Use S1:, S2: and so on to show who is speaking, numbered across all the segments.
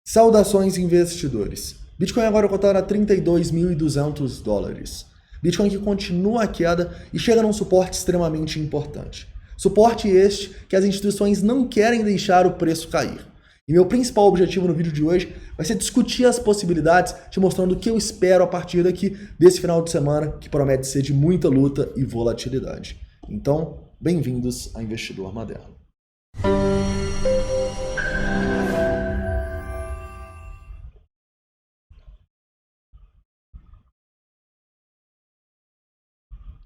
S1: Saudações investidores. Bitcoin agora cotado a 32.200 dólares. Bitcoin que continua a queda e chega num suporte extremamente importante. Suporte este que as instituições não querem deixar o preço cair. E meu principal objetivo no vídeo de hoje vai ser discutir as possibilidades, te mostrando o que eu espero a partir daqui desse final de semana, que promete ser de muita luta e volatilidade. Então, bem-vindos a Investidor Moderno.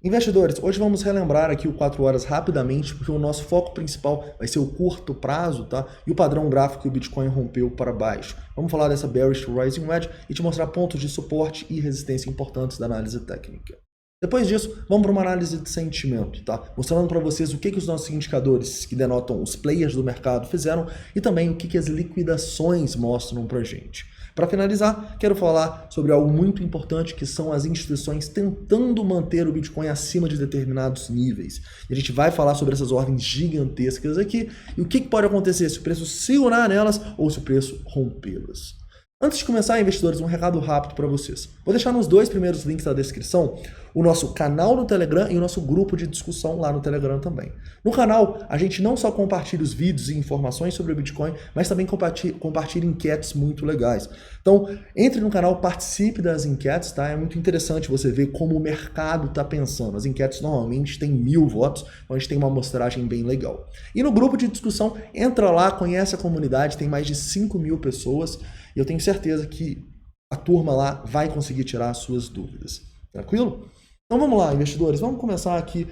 S1: Investidores, hoje vamos relembrar aqui o 4 horas rapidamente, porque o nosso foco principal vai ser o curto prazo, tá? E o padrão gráfico que o Bitcoin rompeu para baixo. Vamos falar dessa bearish rising wedge e te mostrar pontos de suporte e resistência importantes da análise técnica. Depois disso, vamos para uma análise de sentimento, tá? Mostrando para vocês o que os nossos indicadores que denotam os players do mercado fizeram e também o que as liquidações mostram para a gente. Para finalizar, quero falar sobre algo muito importante que são as instituições tentando manter o Bitcoin acima de determinados níveis. E a gente vai falar sobre essas ordens gigantescas aqui e o que pode acontecer se o preço segurar nelas ou se o preço rompê-las. Antes de começar, investidores, um recado rápido para vocês. Vou deixar nos dois primeiros links da descrição o nosso canal no Telegram e o nosso grupo de discussão lá no Telegram também. No canal, a gente não só compartilha os vídeos e informações sobre o Bitcoin, mas também compartilha enquetes muito legais. Então, entre no canal, participe das enquetes, tá? É muito interessante você ver como o mercado está pensando. As enquetes normalmente têm 1000 votos, então a gente tem uma amostragem bem legal. E no grupo de discussão, entra lá, conhece a comunidade, tem mais de 5.000 pessoas, e eu tenho certeza que a turma lá vai conseguir tirar as suas dúvidas. Tranquilo? Então vamos lá, investidores. Vamos começar aqui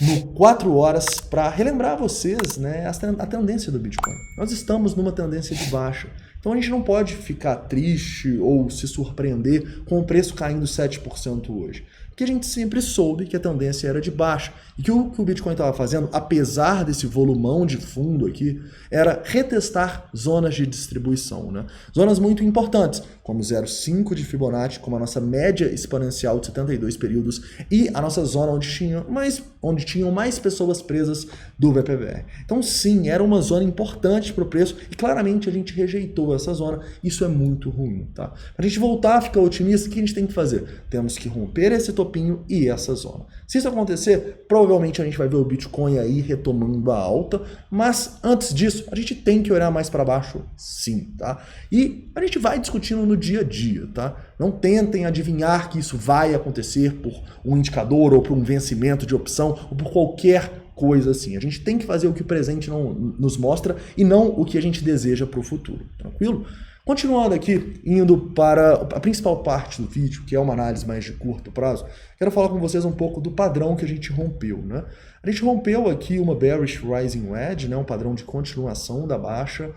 S1: no 4 horas para relembrar vocês, né, a tendência do Bitcoin. Nós estamos numa tendência de baixa. Então a gente não pode ficar triste ou se surpreender com o preço caindo 7% hoje. Porque a gente sempre soube que a tendência era de baixa. E que o Bitcoin estava fazendo, apesar desse volumão de fundo aqui, era retestar zonas de distribuição, né? Zonas muito importantes, como 0,5 de Fibonacci, como a nossa média exponencial de 72 períodos e a nossa zona onde tinham mais pessoas presas do VPVR. Então sim, era uma zona importante para o preço e claramente a gente rejeitou essa zona. Isso é muito ruim, tá? Para a gente voltar a ficar otimista, o que a gente tem que fazer? Temos que romper esse topinho e essa zona. Se isso acontecer, provavelmente a gente vai ver o Bitcoin aí retomando a alta, mas antes disso, a gente tem que olhar mais para baixo sim, tá? E a gente vai discutindo no dia a dia, tá? Não tentem adivinhar que isso vai acontecer por um indicador ou por um vencimento de opção ou por qualquer coisa assim. A gente tem que fazer o que o presente nos mostra e não o que a gente deseja para o futuro, tranquilo? Continuando aqui, indo para a principal parte do vídeo, que é uma análise mais de curto prazo, quero falar com vocês um pouco do padrão que a gente rompeu, né? A gente rompeu aqui uma bearish rising wedge, né? Um padrão de continuação da baixa,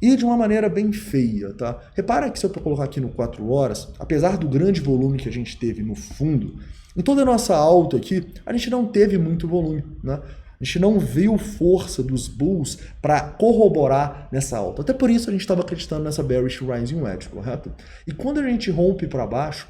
S1: e de uma maneira bem feia, tá? Repara que se eu colocar aqui no 4 horas, apesar do grande volume que a gente teve no fundo, em toda a nossa alta aqui, a gente não teve muito volume, né? A gente não viu força dos bulls para corroborar nessa alta. Até por isso a gente estava acreditando nessa bearish rising wedge, correto? E quando a gente rompe para baixo,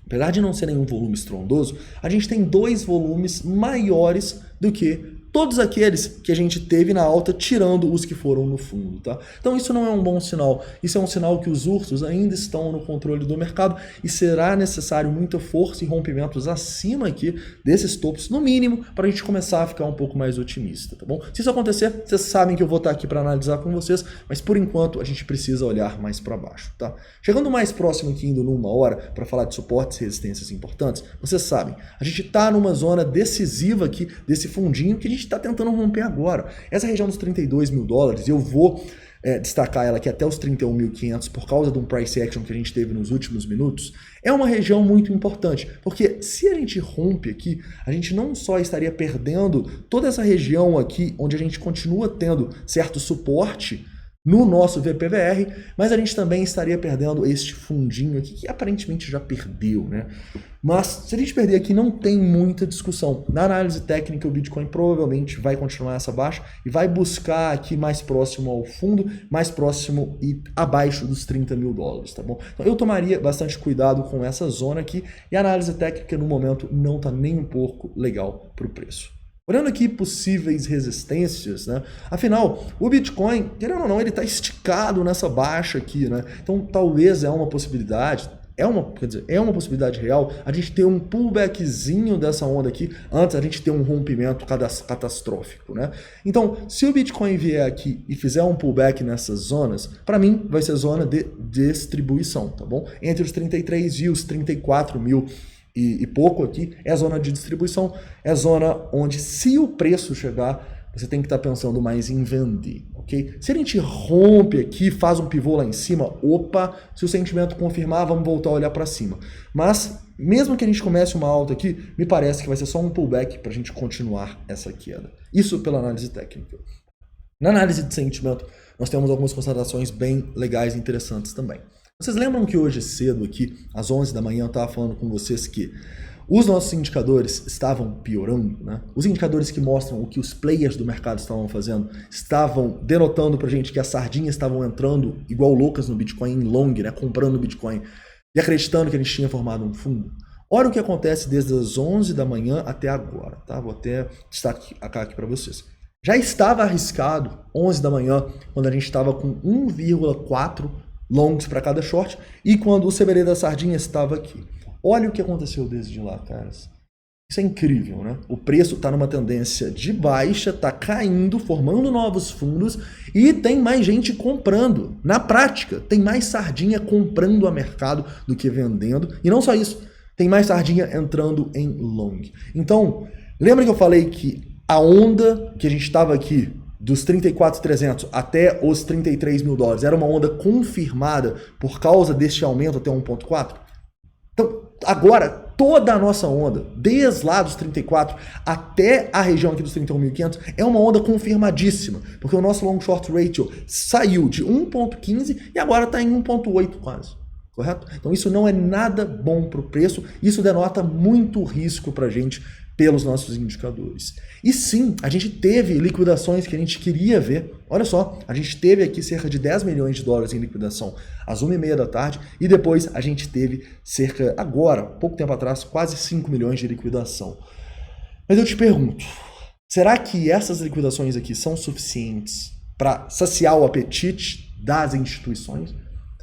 S1: apesar de não ser nenhum volume estrondoso, a gente tem dois volumes maiores do que todos aqueles que a gente teve na alta, tirando os que foram no fundo, tá? Então isso não é um bom sinal. Isso é um sinal que os ursos ainda estão no controle do mercado e será necessário muita força e rompimentos acima aqui desses topos, no mínimo, para a gente começar a ficar um pouco mais otimista, tá bom? Se isso acontecer, vocês sabem que eu vou estar aqui para analisar com vocês, mas por enquanto a gente precisa olhar mais para baixo, tá? Chegando mais próximo aqui, indo numa hora, para falar de suportes e resistências importantes, vocês sabem, a gente está numa zona decisiva aqui desse fundinho que a gente está tentando romper agora. Essa região dos 32 mil dólares, eu vou destacar ela aqui até os 31.500 por causa de um price action que a gente teve nos últimos minutos, é uma região muito importante, porque se a gente rompe aqui, a gente não só estaria perdendo toda essa região aqui, onde a gente continua tendo certo suporte no nosso VPVR, mas a gente também estaria perdendo este fundinho aqui, que aparentemente já perdeu, né? Mas se a gente perder aqui, não tem muita discussão. Na análise técnica, o Bitcoin provavelmente vai continuar essa baixa e vai buscar aqui mais próximo ao fundo, mais próximo e abaixo dos 30 mil dólares, tá bom? Então eu tomaria bastante cuidado com essa zona aqui e a análise técnica no momento não está nem um pouco legal para o preço. Olhando aqui possíveis resistências, né? Afinal, o Bitcoin, querendo ou não, ele está esticado nessa baixa aqui, né? Então talvez é uma possibilidade, é uma possibilidade real a gente ter um pullbackzinho dessa onda aqui antes a gente ter um rompimento catastrófico, né? Então, se o Bitcoin vier aqui e fizer um pullback nessas zonas, para mim vai ser zona de distribuição, tá bom? Entre os 33 e os 34 mil e pouco aqui é a zona de distribuição, é a zona onde se o preço chegar, você tem que estar pensando mais em vender, ok? Se a gente rompe aqui, faz um pivô lá em cima, opa, se o sentimento confirmar, vamos voltar a olhar para cima. Mas, mesmo que a gente comece uma alta aqui, me parece que vai ser só um pullback para a gente continuar essa queda. Isso pela análise técnica. Na análise de sentimento, nós temos algumas considerações bem legais e interessantes também. Vocês lembram que hoje cedo aqui, às 11 da manhã, eu estava falando com vocês que os nossos indicadores estavam piorando, né? Os indicadores que mostram o que os players do mercado estavam fazendo estavam denotando pra gente que as sardinhas estavam entrando igual loucas no Bitcoin em long, né? Comprando Bitcoin e acreditando que a gente tinha formado um fundo. Olha o que acontece desde as 11 da manhã até agora, tá? Vou até destacar aqui para vocês. Já estava arriscado 11 da manhã, quando a gente estava com 1,4 longs para cada short, e quando o CBD da sardinha estava aqui. Olha o que aconteceu desde lá, caras. Isso é incrível, né? O preço está numa tendência de baixa, está caindo, formando novos fundos e tem mais gente comprando. Na prática, tem mais sardinha comprando a mercado do que vendendo. E não só isso, tem mais sardinha entrando em long. Então, lembra que eu falei que a onda que a gente estava aqui dos 34.300 até os 33 mil dólares, era uma onda confirmada por causa deste aumento até 1.4? Então, agora, toda a nossa onda, desde lá dos 34 até a região aqui dos 31.500, é uma onda confirmadíssima, porque o nosso long short ratio saiu de 1.15 e agora está em 1.8 quase. Correto? Então isso não é nada bom para o preço, isso denota muito risco para a gente pelos nossos indicadores. E sim, a gente teve liquidações que a gente queria ver. Olha só, a gente teve aqui cerca de 10 milhões de dólares em liquidação às 1h30 da tarde e depois a gente teve cerca, agora, pouco tempo atrás, quase 5 milhões de liquidação. Mas eu te pergunto, será que essas liquidações aqui são suficientes para saciar o apetite das instituições?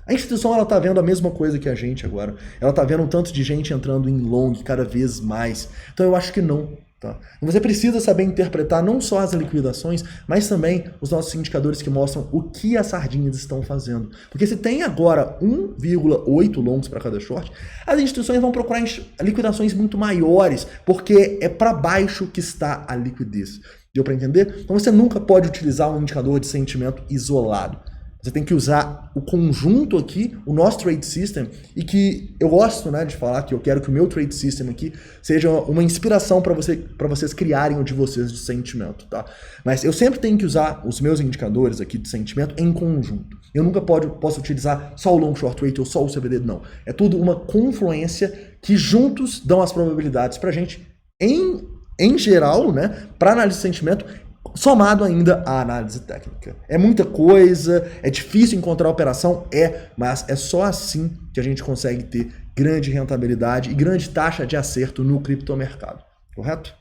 S1: A instituição ela tá vendo a mesma coisa que a gente agora. Ela tá vendo um tanto de gente entrando em long cada vez mais. Então eu acho que não. Tá? E você precisa saber interpretar não só as liquidações, mas também os nossos indicadores que mostram o que as sardinhas estão fazendo. Porque se tem agora 1,8 longs para cada short, as instituições vão procurar liquidações muito maiores, porque é para baixo que está a liquidez. Deu para entender? Então você nunca pode utilizar um indicador de sentimento isolado. Você tem que usar o conjunto aqui, o nosso trade system, e que eu gosto, né, de falar que eu quero que o meu trade system aqui seja uma inspiração para vocês criarem o de vocês de sentimento, tá? Mas eu sempre tenho que usar os meus indicadores aqui de sentimento em conjunto. Eu nunca posso utilizar só o long short rate ou só o CBD, não. É tudo uma confluência que juntos dão as probabilidades para a gente, em geral, né, para análise de sentimento, somado ainda à análise técnica. É muita coisa, é difícil encontrar operação, mas é só assim que a gente consegue ter grande rentabilidade e grande taxa de acerto no criptomercado, correto?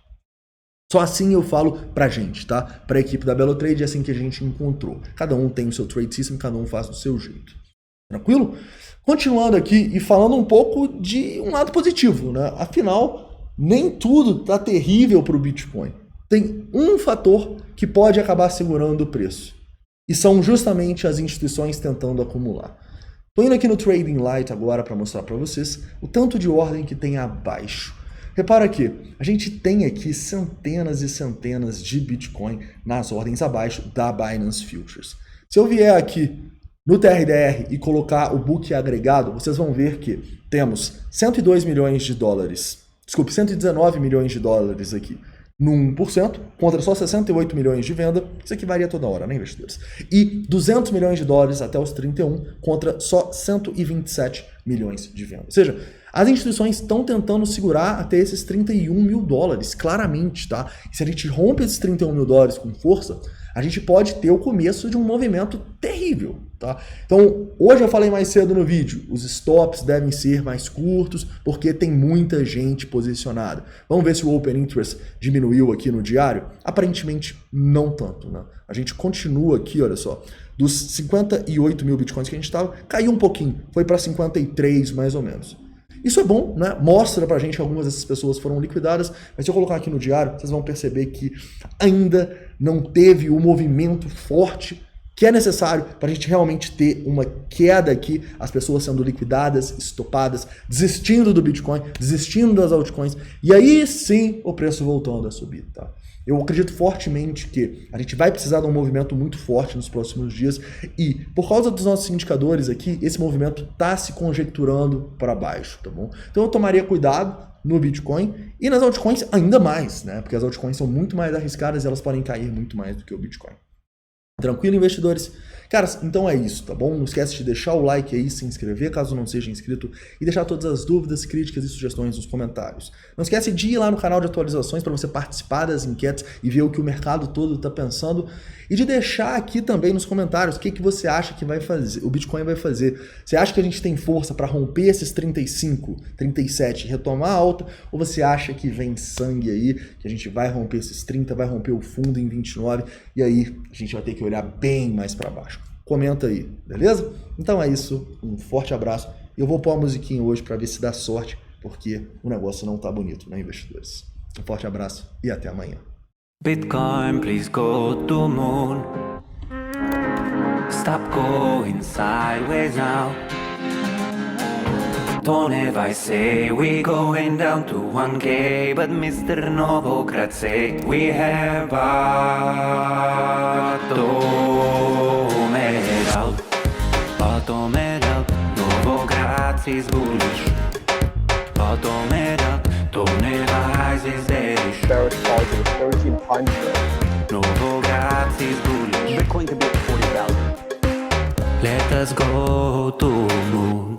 S1: Só assim eu falo pra gente, tá? Pra equipe da Belotrade é assim que a gente encontrou. Cada um tem o seu trade system, cada um faz do seu jeito. Tranquilo? Continuando aqui e falando um pouco de um lado positivo, né? Afinal, nem tudo tá terrível pro Bitcoin. Tem um fator que pode acabar segurando o preço. E são justamente as instituições tentando acumular. Estou indo aqui no Trading Light agora para mostrar para vocês o tanto de ordem que tem abaixo. Repara que a gente tem aqui centenas e centenas de Bitcoin nas ordens abaixo da Binance Futures. Se eu vier aqui no TRDR e colocar o book agregado, vocês vão ver que temos 102 milhões de dólares. Desculpe, 119 milhões de dólares aqui. No 1%, contra só 68 milhões de venda, isso aqui varia toda hora, né, investidores? E 200 milhões de dólares até os 31, contra só 127 milhões de venda. Ou seja, as instituições estão tentando segurar até esses 31 mil dólares, claramente, tá? E se a gente rompe esses 31 mil dólares com força, a gente pode ter o começo de um movimento terrível, tá? Então, hoje eu falei mais cedo no vídeo, os stops devem ser mais curtos, porque tem muita gente posicionada. Vamos ver se o Open Interest diminuiu aqui no diário? Aparentemente, não tanto, né? A gente continua aqui, olha só, dos 58 mil bitcoins que a gente estava, caiu um pouquinho, foi para 53 mais ou menos. Isso é bom, né? Mostra pra gente que algumas dessas pessoas foram liquidadas, mas se eu colocar aqui no diário, vocês vão perceber que ainda não teve o movimento forte que é necessário para a gente realmente ter uma queda aqui, as pessoas sendo liquidadas, estopadas, desistindo do Bitcoin, desistindo das altcoins, e aí sim o preço voltando a subir, tá? Eu acredito fortemente que a gente vai precisar de um movimento muito forte nos próximos dias e, por causa dos nossos indicadores aqui, esse movimento está se conjecturando para baixo, tá bom? Então eu tomaria cuidado no Bitcoin e nas altcoins ainda mais, né? Porque as altcoins são muito mais arriscadas e elas podem cair muito mais do que o Bitcoin. Tranquilo, investidores? Cara, então é isso, tá bom? Não esquece de deixar o like aí, se inscrever caso não seja inscrito e deixar todas as dúvidas, críticas e sugestões nos comentários. Não esquece de ir lá no canal de atualizações para você participar das enquetes e ver o que o mercado todo está pensando e de deixar aqui também nos comentários o que você acha que vai fazer, o Bitcoin vai fazer. Você acha que a gente tem força para romper esses 35, 37 e retomar a alta ou você acha que vem sangue aí, que a gente vai romper esses 30, vai romper o fundo em 29 e aí a gente vai ter que olhar bem mais para baixo? Comenta aí, beleza? Então é isso, um forte abraço. Eu vou pôr a musiquinha hoje para ver se dá sorte, porque o negócio não tá bonito, né, investidores? Um forte abraço e até amanhã.
S2: Bitcoin, please go to moon. Stop going sideways now. Don't ever say we going down to 1K, but Mr. Novogratz say we have bottom it out, Novogratz is bullish. Bottom it out, don't ever rise is bearish.
S3: Bearish positive 13 times though.
S2: Novogratz is bullish.
S3: Bitcoin could be at 40,000.
S2: Let us go to moon.